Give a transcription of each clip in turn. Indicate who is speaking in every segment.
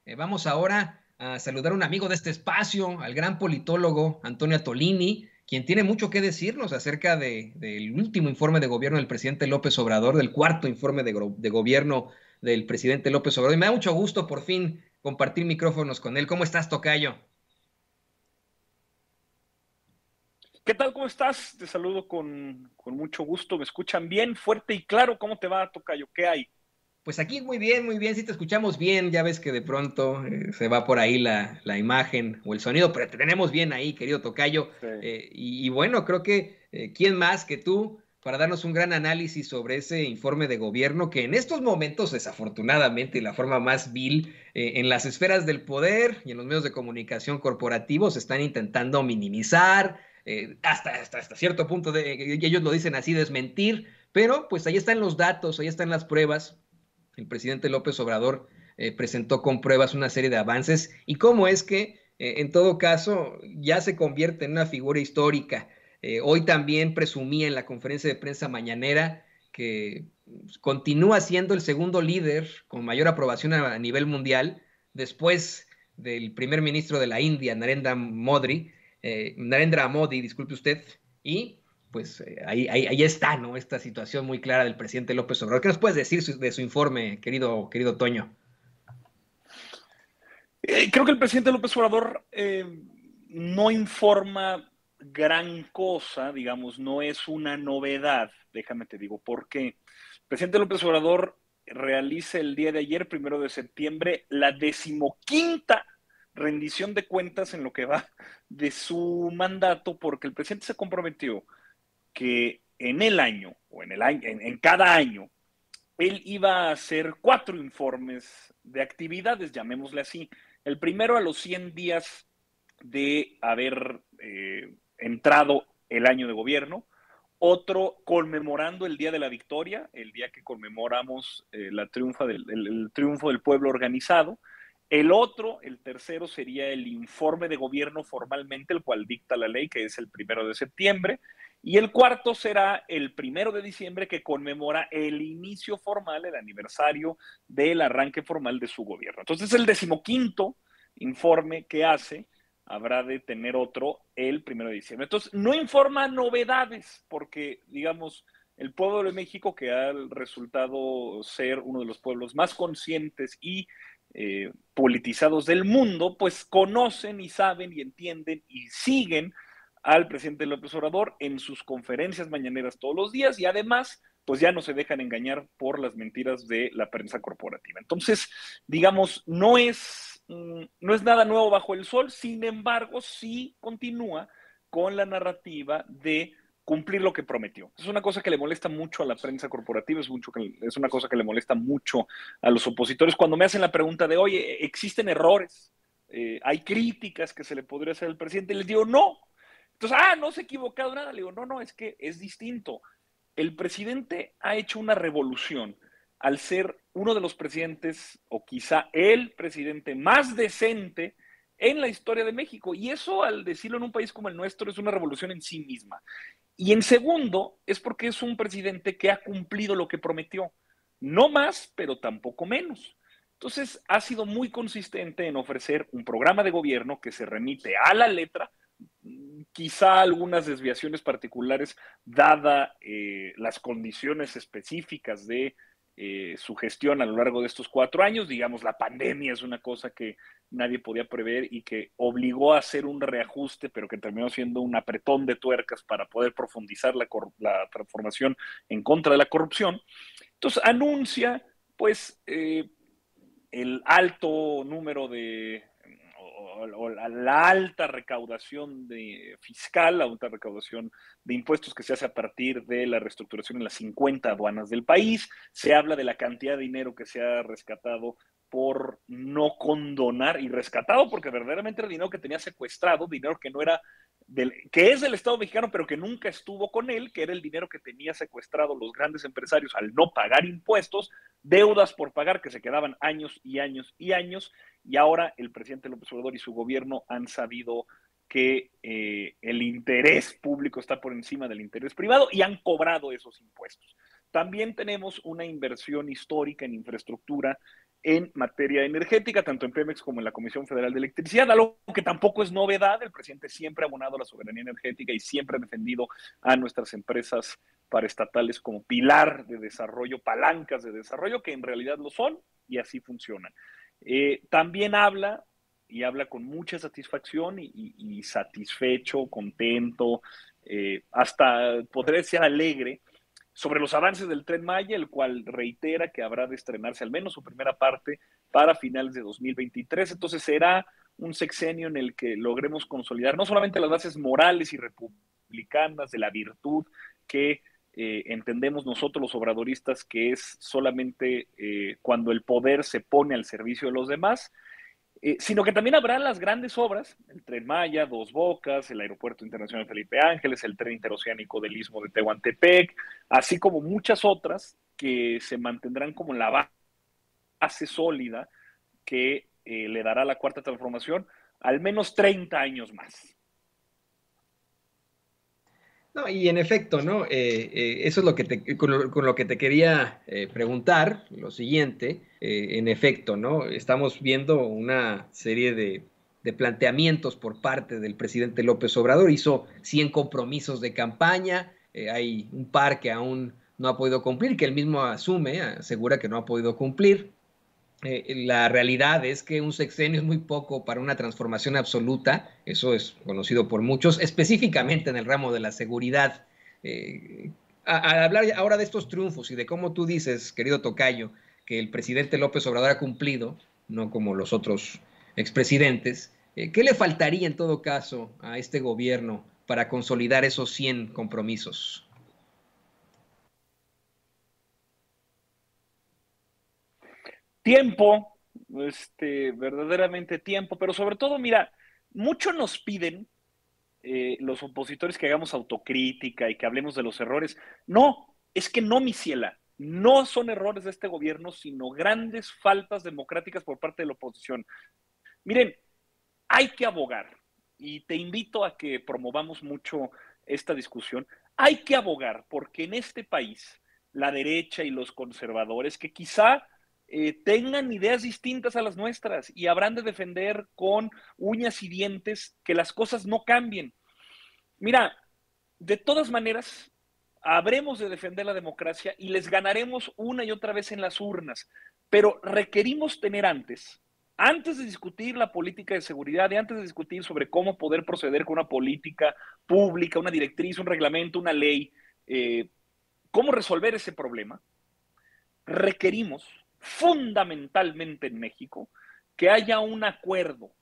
Speaker 1: Vamos ahora a saludar a un amigo de este espacio, al gran politólogo Antonio Tolini, quien tiene mucho que decirnos acerca del último informe de gobierno del presidente López Obrador, del cuarto informe de gobierno del presidente López Obrador. Y me da mucho gusto por fin compartir micrófonos con él. ¿Cómo estás, tocayo?
Speaker 2: ¿Qué tal? ¿Cómo estás? Te saludo con mucho gusto. ¿Me escuchan bien, fuerte y claro? ¿Cómo te va, tocayo? ¿Qué hay?
Speaker 1: Pues aquí muy bien, si te escuchamos bien, ya ves que de pronto se va por ahí la imagen o el sonido, pero te tenemos bien ahí, querido tocayo.
Speaker 2: Sí.
Speaker 1: Y bueno, creo que quién más que tú para darnos un gran análisis sobre ese informe de gobierno que en estos momentos, desafortunadamente, y la forma más vil, en las esferas del poder y en los medios de comunicación corporativos están intentando minimizar, hasta cierto punto, y ellos lo dicen así, desmentir, pero pues ahí están los datos, ahí están las pruebas. El presidente López Obrador presentó con pruebas una serie de avances y cómo es que en todo caso ya se convierte en una figura histórica. Hoy también presumía en la conferencia de prensa mañanera que continúa siendo el segundo líder con mayor aprobación a nivel mundial después del primer ministro de la India, Narendra Modi, disculpe usted, y pues ahí está, ¿no? Esta situación muy clara del presidente López Obrador. ¿Qué nos puedes decir de su informe, querido Toño?
Speaker 2: Creo que el presidente López Obrador no informa gran cosa, digamos, no es una novedad. Déjame te digo por qué. El presidente López Obrador realiza el día de ayer, 1 de septiembre, la decimoquinta rendición de cuentas en lo que va de su mandato, porque el presidente se comprometió que en el año, o en el año, en cada año, él iba a hacer 4 informes de actividades, llamémosle así. El primero a los 100 días de haber entrado el año de gobierno, otro conmemorando el Día de la Victoria, el día que conmemoramos el triunfo del pueblo organizado. El otro, el tercero, sería el informe de gobierno formalmente, el cual dicta la ley, que es el 1 de septiembre. Y el cuarto será el 1 de diciembre, que conmemora el inicio formal, el aniversario del arranque formal de su gobierno. Entonces, el decimoquinto informe que hace habrá de tener otro el 1 de diciembre. Entonces, no informa novedades, porque, digamos, el pueblo de México, que ha resultado ser uno de los pueblos más conscientes y politizados del mundo, pues conocen y saben y entienden y siguen al presidente López Obrador en sus conferencias mañaneras todos los días y además pues ya no se dejan engañar por las mentiras de la prensa corporativa. Entonces, digamos, no es nada nuevo bajo el sol, sin embargo, sí continúa con la narrativa de cumplir lo que prometió. Es una cosa que le molesta mucho a la prensa corporativa, es una cosa que le molesta mucho a los opositores. Cuando me hacen la pregunta de, oye, ¿existen errores? ¿Hay críticas que se le podría hacer al presidente? Les digo, no. Entonces, no se ha equivocado nada. Le digo, no, es que es distinto. El presidente ha hecho una revolución al ser uno de los presidentes, o quizá el presidente más decente en la historia de México. Y eso, al decirlo en un país como el nuestro, es una revolución en sí misma. Y en segundo, es porque es un presidente que ha cumplido lo que prometió. No más, pero tampoco menos. Entonces, ha sido muy consistente en ofrecer un programa de gobierno que se remite a la letra, quizá algunas desviaciones particulares, dada las condiciones específicas de su gestión a lo largo de estos 4 años. Digamos, la pandemia es una cosa que nadie podía prever y que obligó a hacer un reajuste, pero que terminó siendo un apretón de tuercas para poder profundizar la transformación en contra de la corrupción. Entonces, anuncia, pues, el alto número de o la alta recaudación fiscal, la alta recaudación de impuestos que se hace a partir de la reestructuración en las 50 aduanas del país. Se habla de la cantidad de dinero que se ha rescatado por no condonar, y rescatado porque verdaderamente era dinero que tenía secuestrado, dinero que no era que es del Estado mexicano, pero que nunca estuvo con él, que era el dinero que tenía secuestrado los grandes empresarios al no pagar impuestos, deudas por pagar que se quedaban años y años y años, y ahora el presidente López Obrador y su gobierno han sabido que el interés público está por encima del interés privado y han cobrado esos impuestos. También tenemos una inversión histórica en infraestructura en materia energética, tanto en Pemex como en la Comisión Federal de Electricidad, algo que tampoco es novedad. El presidente siempre ha abonado a la soberanía energética y siempre ha defendido a nuestras empresas paraestatales como pilar de desarrollo, palancas de desarrollo, que en realidad lo son y así funcionan. También habla, y habla con mucha satisfacción y satisfecho, contento, hasta podría ser alegre, sobre los avances del Tren Maya, el cual reitera que habrá de estrenarse al menos su primera parte para finales de 2023. Entonces será un sexenio en el que logremos consolidar no solamente las bases morales y republicanas de la virtud que entendemos nosotros los obradoristas, que es solamente cuando el poder se pone al servicio de los demás, sino que también habrá las grandes obras, el Tren Maya, Dos Bocas, el Aeropuerto Internacional Felipe Ángeles, el Tren Interoceánico del Istmo de Tehuantepec, así como muchas otras que se mantendrán como la base sólida que le dará la cuarta transformación al menos 30 años más.
Speaker 1: No, y en efecto, ¿no? Eso es lo que con lo que te quería preguntar, lo siguiente, en efecto, ¿no? Estamos viendo una serie de planteamientos por parte del presidente López Obrador, hizo 100 compromisos de campaña, hay un par que aún no ha podido cumplir, que él mismo asume, asegura que no ha podido cumplir. La realidad es que un sexenio es muy poco para una transformación absoluta, eso es conocido por muchos, específicamente en el ramo de la seguridad. Al hablar ahora de estos triunfos y de cómo tú dices, querido Tocayo, que el presidente López Obrador ha cumplido, no como los otros expresidentes, ¿qué le faltaría en todo caso a este gobierno para consolidar esos 100 compromisos?
Speaker 2: Tiempo, verdaderamente tiempo, pero sobre todo, mira, mucho nos piden los opositores que hagamos autocrítica y que hablemos de los errores. No, es que no, mi ciela, no son errores de este gobierno, sino grandes faltas democráticas por parte de la oposición. Miren, hay que abogar, y te invito a que promovamos mucho esta discusión, hay que abogar porque en este país la derecha y los conservadores, que quizá tengan ideas distintas a las nuestras y habrán de defender con uñas y dientes que las cosas no cambien. Mira, de todas maneras, habremos de defender la democracia y les ganaremos una y otra vez en las urnas, pero requerimos tener antes de discutir la política de seguridad y antes de discutir sobre cómo poder proceder con una política pública, una directriz, un reglamento, una ley, cómo resolver ese problema, requerimos fundamentalmente en México que haya un acuerdo,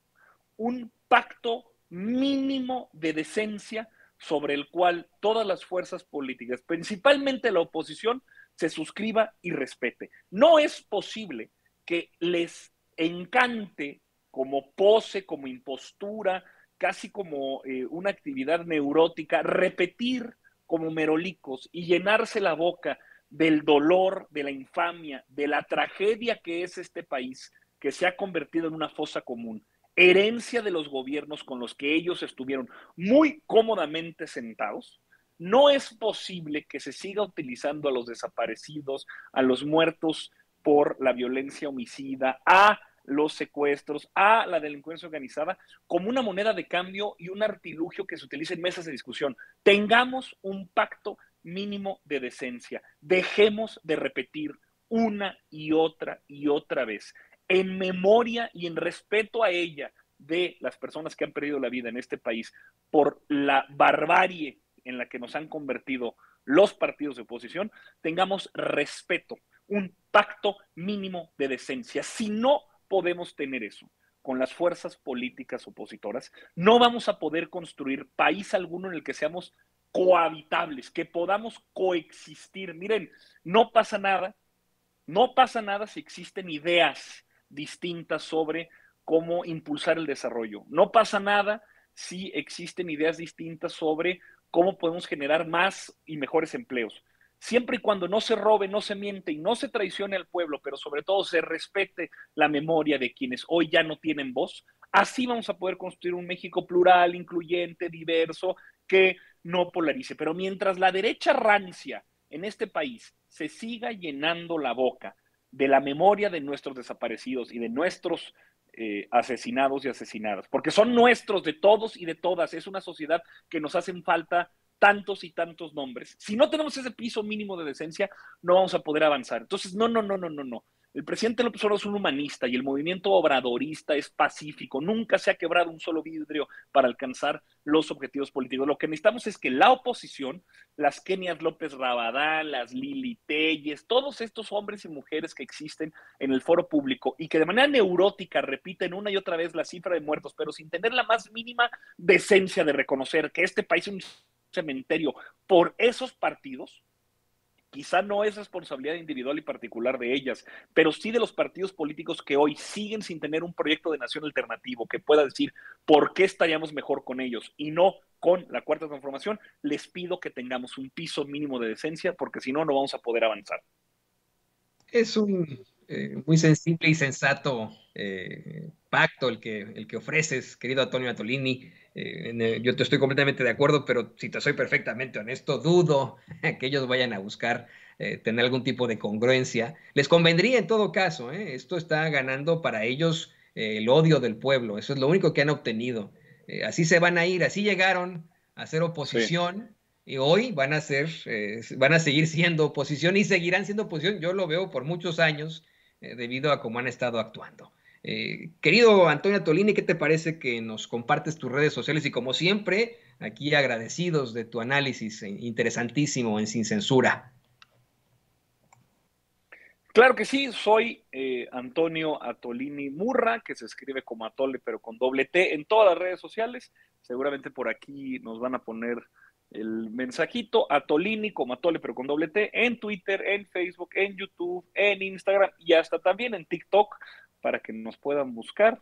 Speaker 2: un pacto mínimo de decencia sobre el cual todas las fuerzas políticas, principalmente la oposición, se suscriba y respete. No es posible que les encante como pose, como impostura, casi como una actividad neurótica, repetir como merolicos y llenarse la boca del dolor, de la infamia, de la tragedia que es este país, que se ha convertido en una fosa común, herencia de los gobiernos con los que ellos estuvieron muy cómodamente sentados. No es posible que se siga utilizando a los desaparecidos, a los muertos por la violencia homicida, a los secuestros, a la delincuencia organizada, como una moneda de cambio y un artilugio que se utiliza en mesas de discusión. Tengamos un pacto mínimo de decencia. Dejemos de repetir una y otra vez, en memoria y en respeto a ella, de las personas que han perdido la vida en este país por la barbarie en la que nos han convertido los partidos de oposición, tengamos respeto, un pacto mínimo de decencia. Si no podemos tener eso con las fuerzas políticas opositoras, no vamos a poder construir país alguno en el que seamos cohabitables, que podamos coexistir. Miren, no pasa nada, no pasa nada si existen ideas distintas sobre cómo impulsar el desarrollo. No pasa nada si existen ideas distintas sobre cómo podemos generar más y mejores empleos. Siempre y cuando no se robe, no se miente y no se traicione al pueblo, pero sobre todo se respete la memoria de quienes hoy ya no tienen voz, así vamos a poder construir un México plural, incluyente, diverso, que no polarice. Pero mientras la derecha rancia en este país se siga llenando la boca de la memoria de nuestros desaparecidos y de nuestros asesinados y asesinadas, porque son nuestros, de todos y de todas. Es una sociedad que nos hacen falta tantos y tantos nombres. Si no tenemos ese piso mínimo de decencia, no vamos a poder avanzar. Entonces, no. El presidente López Obrador es un humanista y el movimiento obradorista es pacífico. Nunca se ha quebrado un solo vidrio para alcanzar los objetivos políticos. Lo que necesitamos es que la oposición, las Kenias López Rabadán, las Lili Telles, todos estos hombres y mujeres que existen en el foro público y que de manera neurótica repiten una y otra vez la cifra de muertos, pero sin tener la más mínima decencia de reconocer que este país es un cementerio por esos partidos. Quizá no es responsabilidad individual y particular de ellas, pero sí de los partidos políticos que hoy siguen sin tener un proyecto de nación alternativo que pueda decir por qué estaríamos mejor con ellos y no con la Cuarta Transformación. Les pido que tengamos un piso mínimo de decencia, porque si no, no vamos a poder avanzar.
Speaker 1: Es un muy sensible y sensato pacto el que ofreces, querido Antonio Atolini. Yo te estoy completamente de acuerdo, pero si te soy perfectamente honesto, dudo que ellos vayan a buscar tener algún tipo de congruencia. Les convendría en todo caso, esto está ganando para ellos el odio del pueblo, eso es lo único que han obtenido. Así se van a ir, así llegaron a ser oposición. Sí. Y hoy van a seguir siendo oposición y seguirán siendo oposición. Yo lo veo por muchos años debido a cómo han estado actuando. Querido Antonio Tolini, ¿qué te parece que nos compartes tus redes sociales? Y como siempre, aquí agradecidos de tu análisis interesantísimo en Sin Censura.
Speaker 2: Claro que sí, soy Antonio Atolini Murra, que se escribe como Atole, pero con doble T en todas las redes sociales. Seguramente por aquí nos van a poner el mensajito, Atolini como Atole, pero con doble T, en Twitter, en Facebook, en YouTube, en Instagram y hasta también en TikTok, para que nos puedan buscar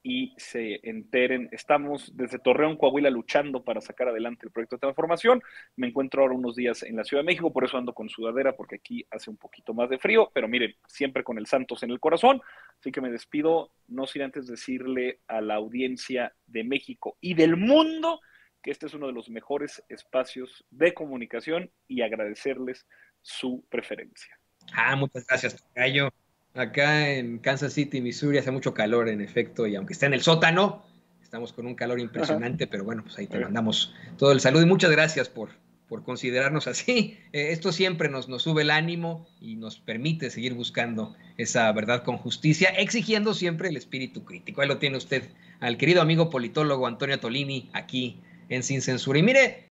Speaker 2: y se enteren. Estamos desde Torreón, Coahuila, luchando para sacar adelante el proyecto de transformación. Me encuentro ahora unos días en la Ciudad de México, por eso ando con sudadera, porque aquí hace un poquito más de frío, pero miren, siempre con el Santos en el corazón. Así que me despido, no sin antes decirle a la audiencia de México y del mundo que este es uno de los mejores espacios de comunicación y agradecerles su preferencia.
Speaker 1: Muchas gracias, Tocayo. Acá en Kansas City, Missouri, hace mucho calor, en efecto, y aunque esté en el sótano, estamos con un calor impresionante, pero bueno, pues ahí te mandamos todo el saludo y muchas gracias por considerarnos así. Esto siempre nos sube el ánimo y nos permite seguir buscando esa verdad con justicia, exigiendo siempre el espíritu crítico. Ahí lo tiene usted al querido amigo politólogo Antonio Tolini, aquí en Sin Censura. Y mire,